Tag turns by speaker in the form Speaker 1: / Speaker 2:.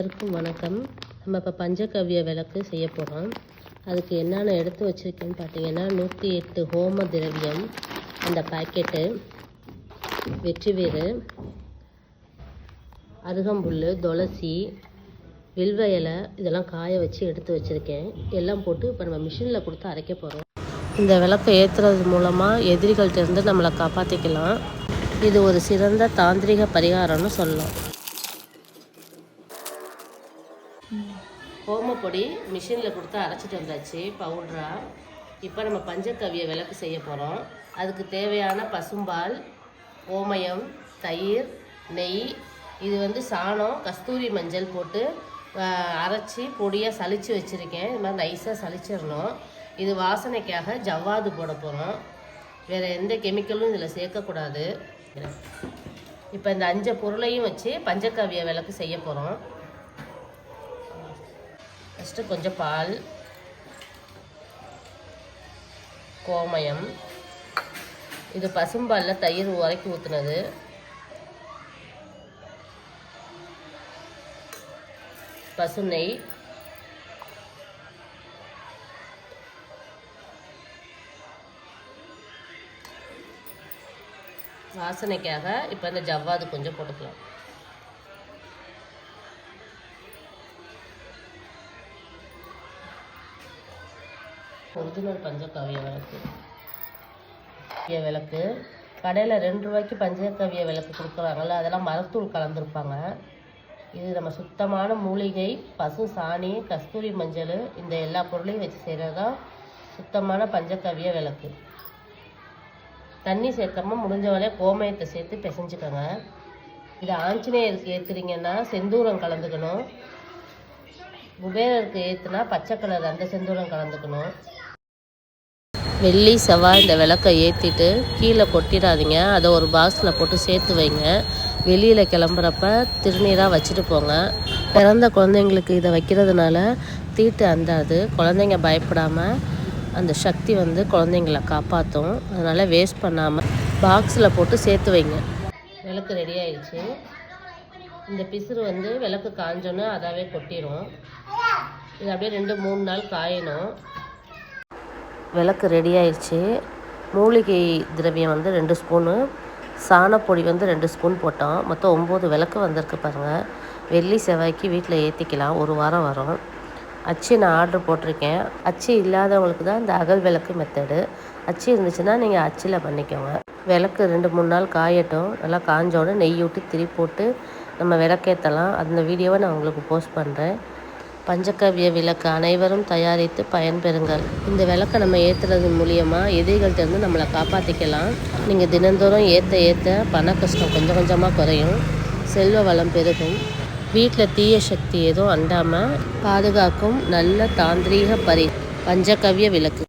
Speaker 1: எல்லாருக்கும் வணக்கம். நம்ம இப்போ பஞ்சகவ்ய விளக்கு செய்ய போகிறோம். அதுக்கு என்னென்ன எடுத்து வச்சுருக்கேன்னு பார்த்தீங்கன்னா 108 ஹோம திரவியம், அந்த பாக்கெட்டு, வெற்றிவேறு, அருகம்புல், துளசி, வில்வ இலை இதெல்லாம் காய வச்சு எடுத்து வச்சுருக்கேன். எல்லாம் போட்டு இப்போ நம்ம மிஷினில் கொடுத்து அரைக்க போகிறோம். இந்த விளக்கை ஏற்றுறது மூலமாக எதிரிகள்கிட்டருந்து நம்மளை காப்பாற்றிக்கலாம். இது ஒரு சிறந்த தாந்திரிக பரிகாரம்னு சொல்லலாம். ஹோமப்பொடி மிஷினில் கொடுத்து அரைச்சிட்டு வந்தாச்சு பவுட்ராக. இப்போ நம்ம பஞ்சகவ்ய விளக்கு செய்ய போகிறோம். அதுக்கு தேவையான பசும்பால், ஓமயம், தயிர், நெய், இது சாணம், கஸ்தூரி மஞ்சள் போட்டு அரைச்சி பொடியாக சலித்து வச்சுருக்கேன். இது மாதிரி நைஸாக சலிச்சிடணும். இது வாசனைக்காக ஜவ்வாது போட போகிறோம். வேறு எந்த கெமிக்கலும் இதில் சேர்க்கக்கூடாது. இப்போ இந்த 5 பொருளையும் வச்சு பஞ்சகவ்ய விளக்கு செய்ய போகிறோம். ஃபஸ்ட்டு கொஞ்சம் பால், கோமயம், இது பசும்பாலில் தயிர் உரைக்கி ஊற்றுனது, பசு நெய், வாசனைக்காக இப்போ இந்த ஜவ்வாது கொஞ்சம் போட்டுக்கலாம். ஒரிஜினல் பஞ்சகவ்ய விளக்கு கடையில் 2 ரூபாய்க்கு பஞ்சகவ்ய விளக்கு கொடுக்குறாங்கல்ல, அதெல்லாம் மரத்தூள் கலந்துருப்பாங்க. இது நம்ம சுத்தமான மூலிகை, பசு சாணி, கஸ்தூரி மஞ்சள், இந்த எல்லா பொருளையும் வச்சு செய்கிறது தான் சுத்தமான பஞ்சகவ்ய விளக்கு. தண்ணி சேர்க்காம முடிஞ்ச வரையும் கோமயத்தை சேர்த்து பிசைஞ்சுக்கோங்க. இது ஆஞ்சநேயருக்கு ஏற்றுறீங்கன்னா செந்தூரம் கலந்துக்கணும். குபேரருக்கு ஏற்றுனா பச்சை கலர் அந்த செந்தூரம் கலந்துக்கணும். வெள்ளி செவ்வாய் இந்த விளக்கை ஏற்றிட்டு கீழே கொட்டிடாதீங்க. அதை ஒரு பாக்ஸில் போட்டு சேர்த்து வைங்க. வெளியில் கிளம்புறப்ப திருநீராக வச்சுட்டு போங்க. பிறந்த குழந்தைங்களுக்கு இதை வைக்கிறதுனால தீட்டு அந்தாது. குழந்தைங்க பயப்படாமல் அந்த சக்தி குழந்தைங்களை காப்பாற்றும். அதனால் வேஸ்ட் பண்ணாமல் பாக்ஸில் போட்டு சேர்த்து வைங்க. விளக்கு ரெடி ஆயிடுச்சு. இந்த பிசுறு விளக்கு காஞ்சோன்னு அதாவே கொட்டிடும். இது அப்படியே 2-3 நாள் காயணும். விளக்கு ரெடி ஆயிடுச்சு. மூலிகை திரவியம் 2 ஸ்பூனு, சாணப்பொடி 2 ஸ்பூன் போட்டோம். மொத்தம் 9 விளக்கு வந்திருக்கு பாருங்கள். வெள்ளி செவ்வாய்க்கு வீட்டில் ஏற்றிக்கலாம். 1 வாரம் வரும். அச்சு நான் ஆர்டர் போட்டிருக்கேன். அச்சு இல்லாதவங்களுக்கு தான் இந்த அகல் விளக்கு மெத்தடு. அச்சு இருந்துச்சுன்னா நீங்கள் அச்சில் பண்ணிக்கோங்க. விளக்கு 2-3 நாள் காயட்டும். நல்லா காஞ்சோட நெய் ஊற்றி திரி போட்டு நம்ம விளக்கேற்றலாம். அந்த வீடியோவை நான் உங்களுக்கு போஸ்ட் பண்ணுறேன். பஞ்சகவ்ய விளக்கு அனைவரும் தயாரித்து பயன்பெறுங்கள். இந்த விளக்கை நம்ம ஏற்றுறது மூலியமாக எதிரிகள்கிட்டருந்து நம்மளை காப்பாற்றிக்கலாம். நீங்கள் தினந்தோறும் ஏற்ற பண கஷ்டம் கொஞ்சம் கொஞ்சமாக குறையும். செல்வ வளம் பெருகும். வீட்டில் தீய சக்தி எதுவும் அண்டாமல் பாதுகாக்கும் நல்ல தாந்திரீக பஞ்சகவ்ய விளக்கு.